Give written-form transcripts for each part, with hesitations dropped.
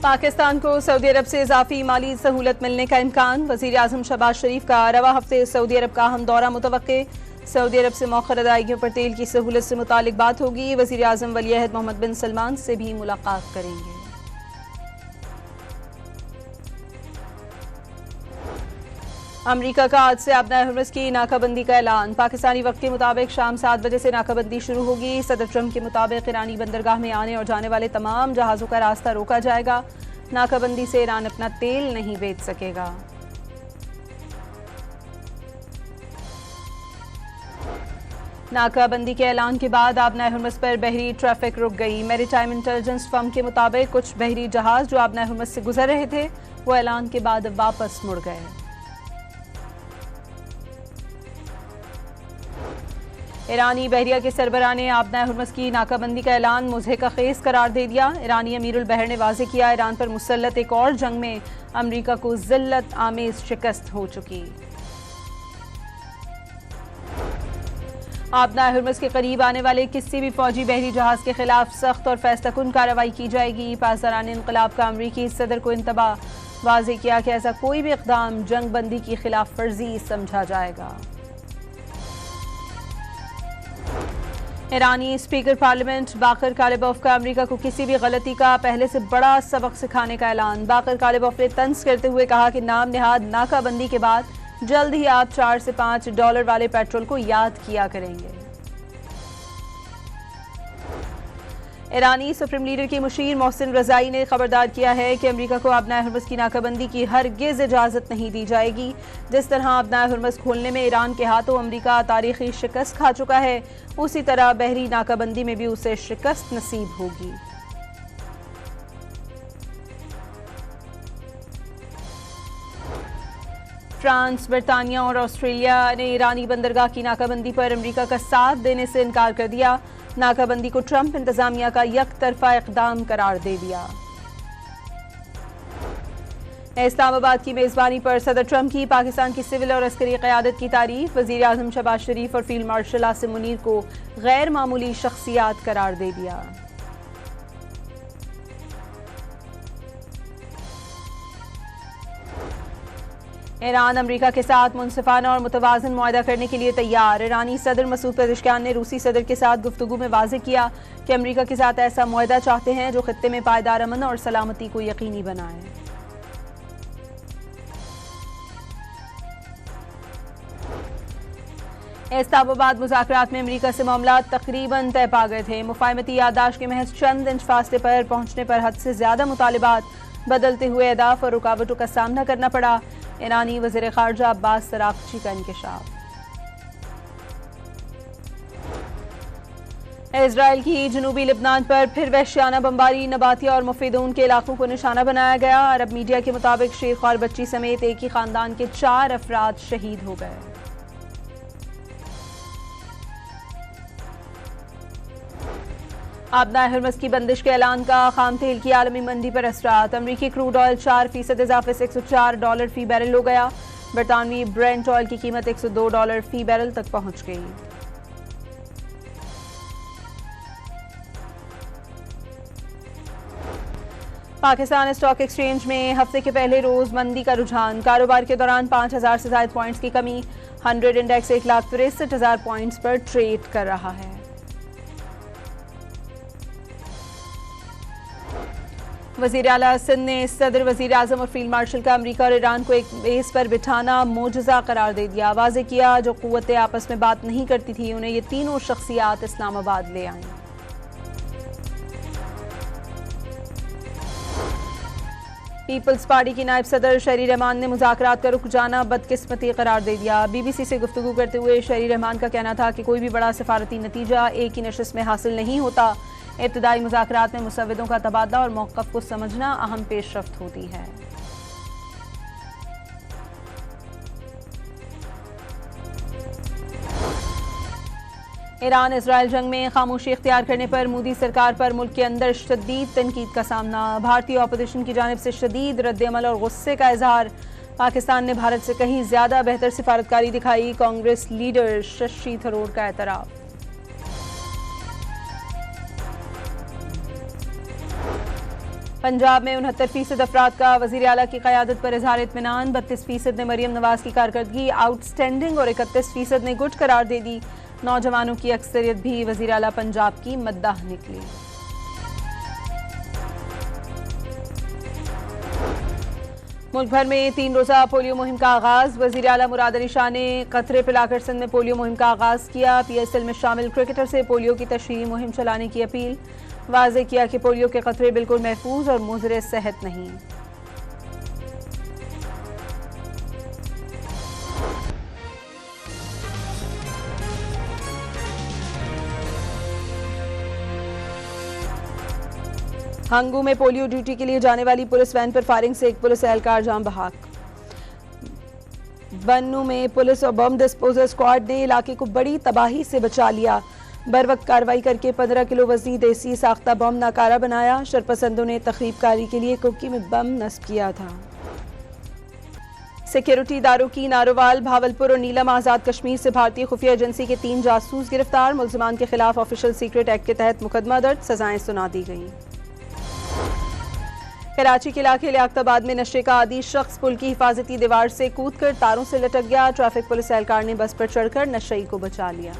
पाकिस्तान को सऊदी अरब से इजाफी माली सहूलत मिलने का इम्कान। वज़ीर आज़म शहबाज शरीफ का रवा हफ्ते सऊदी अरब का अहम दौरा मुतवक्के। सऊदी अरब से मौखर अदायगियों पर तेल की सहूलत से मुतालिक बात होगी। वज़ीर आज़म वली अहद मोहम्मद बिन सलमान से भी मुलाकात करेंगे। अमरीका का आज से आबनाए हुर्मुज़ की नाकाबंदी का ऐलान। पाकिस्तानी वक्त के मुताबिक शाम 7 बजे से नाकाबंदी शुरू होगी। सदर ट्रंप के मुताबिक ईरानी बंदरगाह में आने और जाने वाले तमाम जहाज़ों का रास्ता रोका जाएगा। नाकाबंदी से ईरान अपना तेल नहीं बेच सकेगा। नाकाबंदी के ऐलान के बाद आबनाए हुर्मुज़ पर बहरी ट्रैफिक रुक गई। मैरीटाइम इंटेलिजेंस फर्म के मुताबिक कुछ बहरी जहाज़ जो आबनाए हुर्मुज़ से गुजर रहे थे वो ऐलान के बाद वापस मुड़ गए। ईरानी बहरिया के सरबराह ने आबनाए हुर्मुज़ की नाकाबंदी का ऐलान मुज़हिका खेज़ करार दे दिया। ईरानी अमीरुल बहर ने वाज़ेह किया, ईरान पर मुसल्लत एक और जंग में अमरीका को ज़िल्लत आमेज़ शिकस्त हो चुकी। आबनाए हुर्मुज़ के करीब आने वाले किसी भी फौजी बहरी जहाज़ के खिलाफ सख्त और फैसलाकुन कार्रवाई की जाएगी। पासदारान इनकलाब का अमरीकी सदर को इंतबाह, वाज़ेह किया कि ऐसा कोई भी इक़दाम जंग बंदी की खिलाफ वर्जी समझा जाएगा। ईरानी स्पीकर पार्लियामेंट बाकर कालिबोफ का अमेरिका को किसी भी गलती का पहले से बड़ा सबक सिखाने का ऐलान। बाकर कालिबोफ ने तंज करते हुए कहा कि नाम निहाद नाकाबंदी के बाद जल्द ही आप $4 से $5 वाले पेट्रोल को याद किया करेंगे। ईरानी सुप्रीम लीडर की मुशीर मोहसिन रज़ाई ने खबरदार किया है कि अमेरिका को आबनाए हुर्मुज़ की नाकाबंदी की हरगिज़ इजाज़त नहीं दी जाएगी। जिस तरह आबनाए हुर्मुज़ खोलने में ईरान के हाथों अमेरिका तारीखी शिकस्त खा चुका है, उसी तरह बहरी नाकाबंदी में भी उसे शिकस्त नसीब होगी। फ्रांस, बरतानिया और ऑस्ट्रेलिया ने ईरानी बंदरगाह की नाकाबंदी पर अमेरिका का साथ देने से इनकार कर दिया। नाकाबंदी को ट्रंप इंतजामिया का यकतरफा इक़दाम करार दे दिया। इस्लामाबाद की मेज़बानी पर सदर ट्रंप की पाकिस्तान की सिविल और अस्करी क़यादत की तारीफ। वज़ीर आज़म शहबाज शरीफ और फील्ड मार्शल आसिम मुनीर को गैर मामूली शख्सियात करार दे दिया। ईरान अमेरिका के साथ मुनसिफाना और मुतवाज़िन मुआहदा करने के लिए तैयार। ईरानी सदर मसूद पेज़ेश्कियान ने रूसी सदर के साथ गुफ्तगू में वाज़ेह किया कि अमेरिका के साथ ऐसा मुआहदा चाहते हैं जो खित्ते में पायदार अमन और सलामती को यकीनी बनाए। इस्लामाबाद मुज़ाकरात में अमेरिका से मामला तकरीबन तय पा गए थे। मुफाहमती याददाश्त के महज चंद इंच फासले पर पहुंचने पर हद से ज्यादा मुतालिबात, बदलते हुए अहदाफ और रुकावटों का सामना करना पड़ा। ईरानी वज़ीर ख़ारजा अब्बास सराग़ची का इंकशाफ। इजराइल की जनूबी लिबनान पर फिर वहशियाना बमबारी, नबातिया और मुफीदून के इलाकों को निशाना बनाया गया। अरब मीडिया के मुताबिक शेख ख्वार बच्ची समेत एक ही खानदान के 4 अफराद शहीद हो गए। आबनाए हुर्मुज़ की बंदिश के ऐलान का खाम तेल की आलमी मंडी पर असरात। अमरीकी क्रूड ऑयल 4% इजाफे से $104 फी बैरल हो गया। बरतानवी ब्रेंट ऑयल की कीमत $102 फी बैरल तक पहुंच गई। पाकिस्तान स्टॉक एक्सचेंज में हफ्ते के पहले रोज मंदी का रुझान। कारोबार के दौरान 5000 से ज्यादा पॉइंट्स की कमी। 100 इंडेक्स 1,63,000 पॉइंट्स पर ट्रेड कर रहा है। वज़ीर आला सिंध ने सदर, वज़ीर आज़म और फील्ड मार्शल का अमेरिका और ईरान को एक बेस पर बिठाना मोजज़ा करार दे दिया। वाज़ेह किया जो क़ुव्वतें आपस में बात नहीं करती थी उन्हें ये तीनों शख्सियात इस्लामाबाद ले आईं। पीपल्स पार्टी की नायब सदर शहरी रहमान ने मुज़ाकरात का रुक जाना बदकिस्मती करार दे दिया। BBC से गुफ्तगू करते हुए शहरी रहमान का कहना था कि कोई भी बड़ा सफारती नतीजा एक ही नशिस्त में हासिल नहीं होता। इब्तिदाई मुज़ाकरात में मुसव्विदों का तबादला और मौक़िफ़ को समझना अहम पेशरफ्त होती है। ईरान इजराइल जंग में खामोशी इख्तियार करने पर मोदी सरकार पर मुल्क के अंदर शदीद तनकीद का सामना। भारतीय अपोजिशन की जानिब से शदीद रद्द-ए-अमल और गुस्से का इजहार। पाकिस्तान ने भारत से कहीं ज्यादा बेहतर सिफारतकारी दिखाई। कांग्रेस लीडर शशि थरूर का एतराफ़। पंजाब में 69% अफराद का वज़ीर आला की क़यादत पर इज़हार इत्मीनान। 32% ने मरियम नवाज की कारकर्दगी आउटस्टैंडिंग और 31% ने गुड करार दे दी। नौजवानों की अक्सरियत भी वज़ीर आला पंजाब की मद्दाह निकली। मुल्क भर में 3 रोज़ा पोलियो मुहिम का आगाज़। वज़ीर आला मुराद अली शाह ने कतरे पिलाकर सिंध में पोलियो मुहिम का आगाज़ किया। PSL में शामिल क्रिकेटर से पोलियो की तशहीरी मुहिम चलाने की अपील। वाज़े किया कि पोलियो के खतरे बिल्कुल महफूज और मुज़र सेहत नहीं। हंगू में पोलियो ड्यूटी के लिए जाने वाली पुलिस वैन पर फायरिंग से एक पुलिस एहलकार जान बहक। बन्नू में पुलिस और बम डिस्पोजल स्क्वाड ने इलाके को बड़ी तबाही से बचा लिया। बर वक्त कार्रवाई करके 15 किलो वजनी देसी साख्ता बम नाकारा बनाया। शरपसंदों ने तखरीबकारी के लिए कुक्की में बम नस्ब किया था। सिक्योरिटी इदारों की नारोवाल, भावलपुर और नीलम आज़ाद कश्मीर से भारतीय खुफिया एजेंसी के 3 जासूस गिरफ्तार। मुल्ज़िमान के खिलाफ ऑफिशियल सीक्रेट एक्ट के तहत मुकदमा दर्ज, सजाएं सुना दी गई। कराची के इलाके लियाकताबाद में नशे का आदी शख्स पुल की हिफाजती दीवार से कूदकर तारों से लटक गया। ट्रैफिक पुलिस एहलकार ने बस पर चढ़कर नशई को बचा लिया।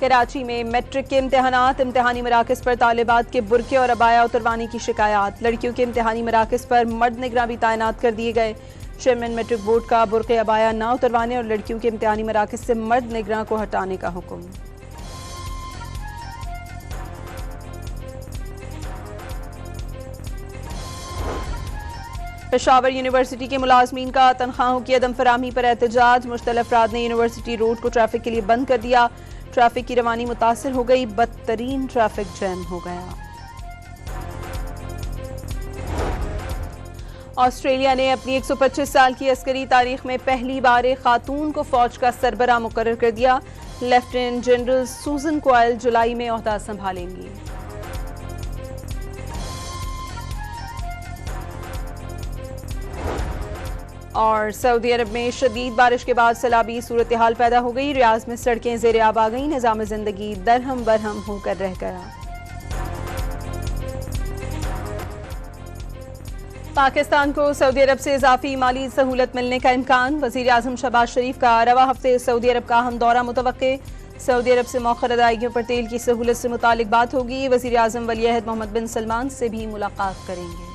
कराची में मैट्रिक के इम्तिहानी मराकज़ पर तालिबात के बुरके और अबाया उतरवाने की शिकायत। लड़कियों के इम्तिहानी मराकज़ पर मर्द निगरां भी तैनात कर दिए गए। चेयरमैन मैट्रिक बोर्ड का बुरके अबाया ना उतरवाने और लड़कियों के इम्तिहानी मराकज़ से मर्द निगरां को हटाने का हुक्म। पेशावर यूनिवर्सिटी के मुलाजमीन का तनख्वाहों की अदम फराहमी पर एहतजाज। मुश्तल अफराद ने यूनिवर्सिटी रोड को ट्रैफिक के लिए बंद कर दिया। ट्रैफिक की रवानी मुतासिर हो गई। बदतरीन ट्रैफिक जैम हो गया। ऑस्ट्रेलिया ने अपनी 125 साल की अस्करी तारीख में पहली बार एक खातून को फौज का सरबराह मुकर्रर कर दिया। लेफ्टिनेंट जनरल सूजन क्वाइल जुलाई में ओहदा संभालेंगी। और सऊदी अरब में शदीद बारिश के बाद सैलाबी सूरत हाल पैदा हो गई। रियाज में सड़कें ज़ेर आब आ गई। निज़ाम ज़िंदगी दरहम बरहम होकर रह गया। पाकिस्तान को सऊदी अरब से इजाफी माली सहूलत मिलने का इम्कान। वज़ीर आज़म शहबाज शरीफ का रवा हफ्ते सऊदी अरब का अहम दौरा मुतवक्के। सऊदी अरब से मौखर अदायगियों पर तेल की सहूलत से मुतालिक बात होगी। वज़ीर आज़म वली अहद मोहम्मद बिन सलमान से भी मुलाकात करेंगे।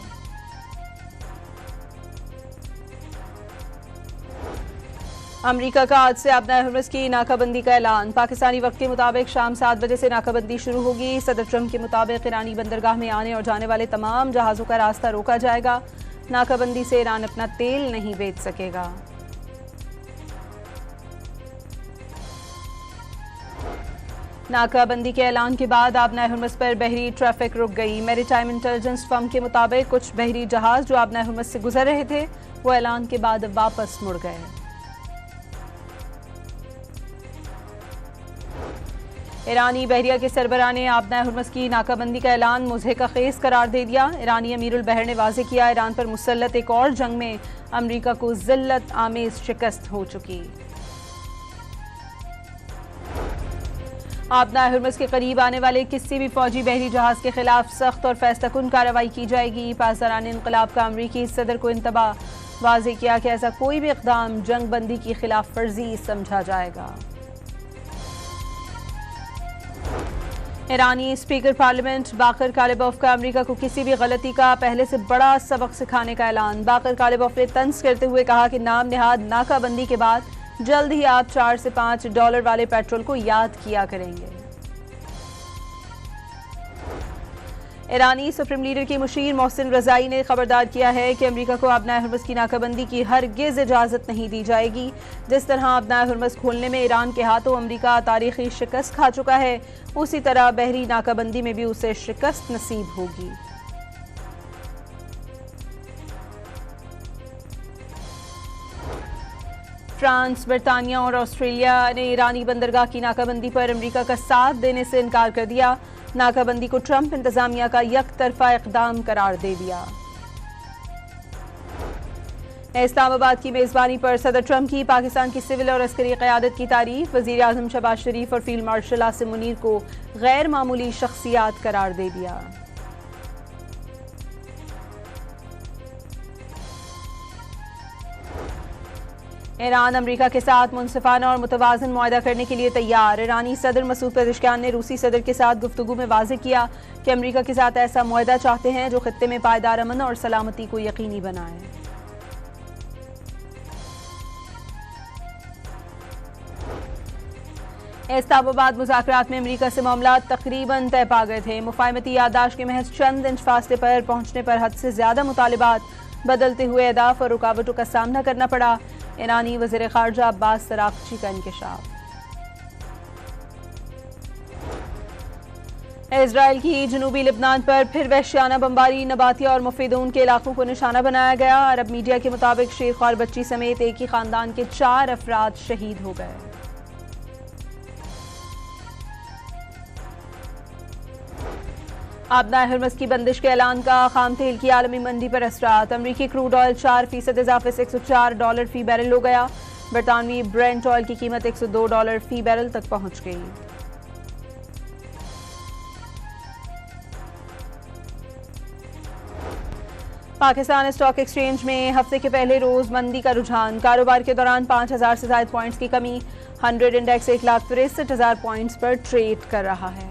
अमरीका का आज से आबनाए हुर्मुज़ की नाकाबंदी का ऐलान। पाकिस्तानी वक्त के मुताबिक शाम 7 बजे से नाकाबंदी शुरू होगी। सदर ट्रंप के मुताबिक ईरानी बंदरगाह में आने और जाने वाले तमाम जहाज़ों का रास्ता रोका जाएगा। नाकाबंदी से ईरान अपना तेल नहीं बेच सकेगा। नाकाबंदी के ऐलान के बाद आबनाए हुर्मुज़ पर बहरी ट्रैफिक रुक गई। मैरीटाइम इंटेलिजेंस फर्म के मुताबिक कुछ बहरी जहाज़ जो आबनाए हुर्मुज़ से गुजर रहे थे वो ऐलान के बाद वापस मुड़ गए। ईरानी बहरिया के सरबराह ने आबनाए हुर्मुज़ की नाकाबंदी का ऐलान मुज़हिका खेज़ करार दे दिया। ईरानी अमीरुल बहर ने वाज़े किया ईरान पर मुसल्लत एक और जंग में अमरीका को ज़िल्लत आमेज़ शिकस्त हो चुकी। आबनाए हुर्मुज़ के करीब आने वाले किसी भी फौजी बहरी जहाज़ के खिलाफ सख्त और फैसलाकुन कार्रवाई की जाएगी। पासदारान इनकलाब का अमरीकी सदर को इंतबाह। वाज़े किया कि ऐसा कोई भी इक़दाम जंग बंदी की खिलाफ वर्जी समझा जाएगा। ईरानी स्पीकर पार्लियामेंट बाकर कालिबॉफ का अमेरिका को किसी भी गलती का पहले से बड़ा सबक सिखाने का ऐलान। बाकर कालिबॉफ ने तंज करते हुए कहा कि नाम निहाद नाकाबंदी के बाद जल्द ही आप $4 से $5 वाले पेट्रोल को याद किया करेंगे। ईरानी सुप्रीम लीडर के मुशीर मोहसिन रज़ाई ने खबरदार किया है कि अमेरिका को आबनाए हुर्मुज़ की नाकाबंदी की हरगिज़ इजाज़त नहीं दी जाएगी। जिस तरह आबनाए हुर्मुज़ खोलने में ईरान के हाथों अमेरिका तारीखी शिकस्त खा चुका है, उसी तरह बहरी नाकाबंदी में भी उसे शिकस्त नसीब होगी। फ्रांस, बरतानिया और ऑस्ट्रेलिया ने ईरानी बंदरगाह की नाकाबंदी पर अमेरिका का साथ देने से इनकार कर दिया। नाकाबंदी को ट्रंप इंतजामिया का यकतरफा इक़दाम करार दे दिया। इस्लामाबाद की मेज़बानी पर सदर ट्रंप की पाकिस्तान की सिविल और अस्करी क़यादत की तारीफ। वज़ीर आज़म शहबाज शरीफ और फील्ड मार्शल आसिम मुनीर को गैर मामूली शख्सियात करार दे दिया। ईरान अमरीका के साथ मुनसिफाना और मुतवाज़न मुआहदा करने के लिए तैयार। ईरानी सदर मसूद पेज़ेश्कियान ने रूसी सदर के साथ गुफ्तगू में वाज़ेह किया कि अमरीका के साथ ऐसा मुआहदा चाहते हैं जो खित्ते में पायदार अमन और सलामती को यकीनी बनाए। इस्लामाबाद मुज़ाकरात में अमरीका से मामला तकरीबन तय पा गए थे। मुफाहमती याददाश्त के महज चंद इंच फासले पर पहुंचने पर हद से ज्यादा मुतालिबात, बदलते हुए अहदाफ और रुकावटों का सामना करना पड़ा। ईरानी वज़ीर ख़ारजा अब्बास अराग़ची का इंकशाफ। इजराइल की जनूबी लिबनान पर फिर वहशियाना बमबारी, नबातिया और मुफीदून के इलाकों को निशाना बनाया गया। अरब मीडिया के मुताबिक शेख और बच्ची समेत एक ही खानदान के 4 अफराद शहीद हो गए। आबना हरमस की बंदिश के ऐलान का खाम तेल की आलमी मंडी पर असरात। अमरीकी क्रूड ऑयल 4% इजाफे से $104 फी बैरल हो गया। बरतानवी ब्रेंट ऑयल की कीमत $102 फी बैरल तक पहुंच गई। पाकिस्तान स्टॉक एक्सचेंज में हफ्ते के पहले रोज मंदी का रुझान। कारोबार के दौरान 5000 से ज्यादा पॉइंट्स की कमी। 100 इंडेक्स 1,63,000 पॉइंट्स पर ट्रेड कर रहा है।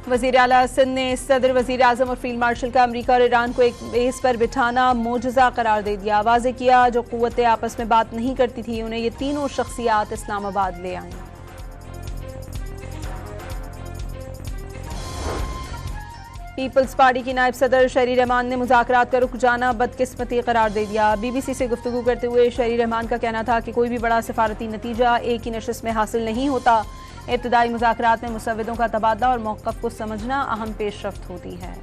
वज़ीर आला सिंध ने सदर, वज़ीर आज़म और फील्ड मार्शल का अमरीका और ईरान को एक बेस पर बिठाना मोजज़ा करार दे दिया। वाज़ेह किया जो क़ुव्वतें आपस में बात नहीं करती थी, उन्हें ये तीनों शख्सियात इस्लामाबाद ले आईं। पीपल्स पार्टी की नायब सदर शहरी रहमान ने मुज़ाकरात का रुक जाना बदकिस्मती करार दे दिया। BBC से गुफ्तगू करते हुए शहरी रहमान का कहना था कि कोई भी बड़ा सफारती नतीजा एक ही नशिस्त में हासिल नहीं होता। इब्तदाई मुज़ाकरात में मुसव्विदों का तबादला और मौक़िफ़ को समझना अहम पेशरफ्त होती है।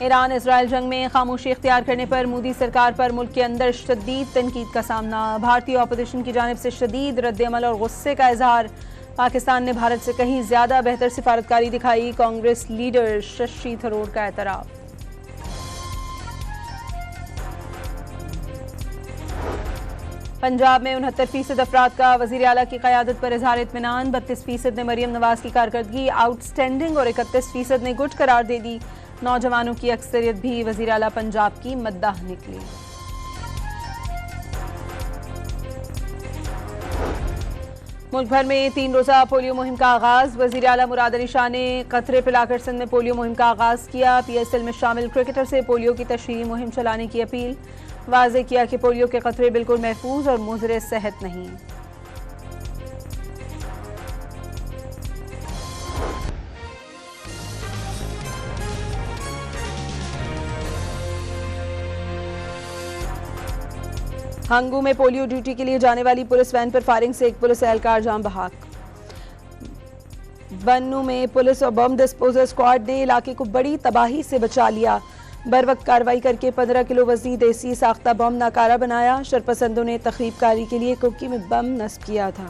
ईरान इजराइल जंग में खामोशी इख्तियार करने पर मोदी सरकार पर मुल्क के अंदर शदीद तनकीद का सामना। भारतीय अपोजिशन की जानिब से शदीद रद्द-ए-अमल और गुस्से का इजहार। पाकिस्तान ने भारत से कहीं ज्यादा बेहतर सिफारतकारी दिखाई। कांग्रेस लीडर शशि थरूर का एतराफ़। पंजाब में 69% अफराद का वज़ीर आला की क़यादत पर इज़हार इत्मीनान। 32% ने मरियम नवाज की कारकर्दगी आउटस्टैंडिंग और 31% ने गुड करार दे दी। नौजवानों की अक्सरियत भी वज़ीर आला पंजाब की मद्दाह निकली। मुल्क भर में 3 रोज़ा पोलियो मुहिम का आगाज़। वज़ीर आला मुराद अली शाह ने कतरे पिलाकर सिंध में पोलियो मुहिम का आगाज़ किया। PSL में शामिल क्रिकेटर से पोलियो की तशहीरी मुहिम चलाने की अपील। वाज़ेह किया कि पोलियो के खतरे बिल्कुल महफूज और मुज़र सेहत नहीं। हंगू में पोलियो ड्यूटी के लिए जाने वाली पुलिस वैन पर फायरिंग से एक पुलिस एहलकार जान बहक। बन्नू में पुलिस और बम डिस्पोजल स्क्वाड ने इलाके को बड़ी तबाही से बचा लिया। बर वक्त कार्रवाई करके 15 किलो वज़नी देसी साख्ता बम नाकारा बनाया। शरपसंदों ने तखरीबकारी के लिए कुक्की में बम नस्ब किया था।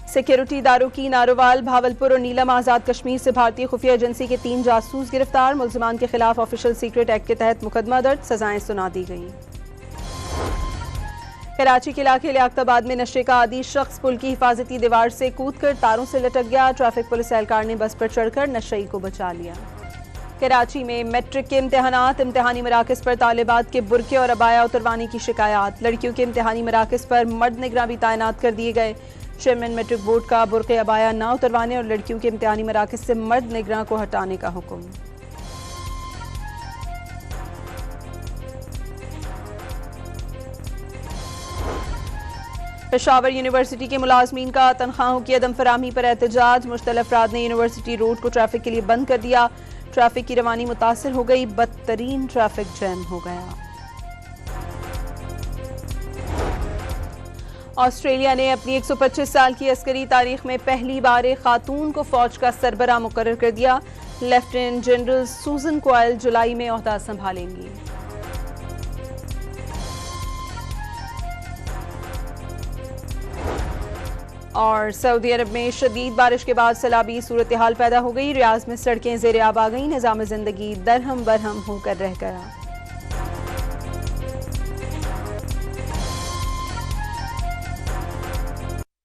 सिक्योरिटी इदारों की नारोवाल, भावलपुर और नीलम आज़ाद कश्मीर से भारतीय खुफिया एजेंसी के 3 जासूस गिरफ्तार। मुल्ज़िमान के खिलाफ ऑफिशियल सीक्रेट एक्ट के तहत मुकदमा दर्ज, सजाएं सुना दी गई। कराची के इलाके लियाकताबाद में नशे का आदी शख्स पुल की हिफाजती दीवार से कूदकर तारों से लटक गया। ट्रैफिक पुलिस एहलकार ने बस पर चढ़कर नशई को बचा लिया। कराची में मैट्रिक के इम्तिहानात, इम्तिहानी मराकज़ पर तालिबात के बुरके और अबाया उतरवाने की शिकायत। लड़कियों के इम्तिहानी मराकज़ पर मर्द निगरां भी तैनात कर दिए गए। चेयरमैन मैट्रिक बोर्ड का बुरके अबाया न उतरवाने और लड़कियों के इम्तिहानी मराकज़ से मर्द निगरां को हटाने का हुक्म। पेशावर यूनिवर्सिटी के मुलाजमीन का तनख्वाहों की अदम फराहमी पर एहतजाज। मुश्तल अफराद ने यूनिवर्सिटी रोड को ट्रैफिक के लिए बंद कर दिया। ट्रैफिक की रवानी मुतासिर हो गई, बदतरीन ट्रैफिक जैम हो गया। ऑस्ट्रेलिया ने अपनी 125 साल की अस्करी तारीख में पहली बार एक खातून को फौज का सरबराह मुकर्रर कर दिया। लेफ्टिनेंट जनरल सूजन क्वाइल जुलाई में ओहदा संभालेंगी। और सऊदी अरब में शदीद बारिश के बाद सैलाबी सूरत हाल पैदा हो गई। रियाज में सड़कें ज़ेर आब आ गई। निज़ाम ज़िंदगी दरहम बरहम होकर रह गया।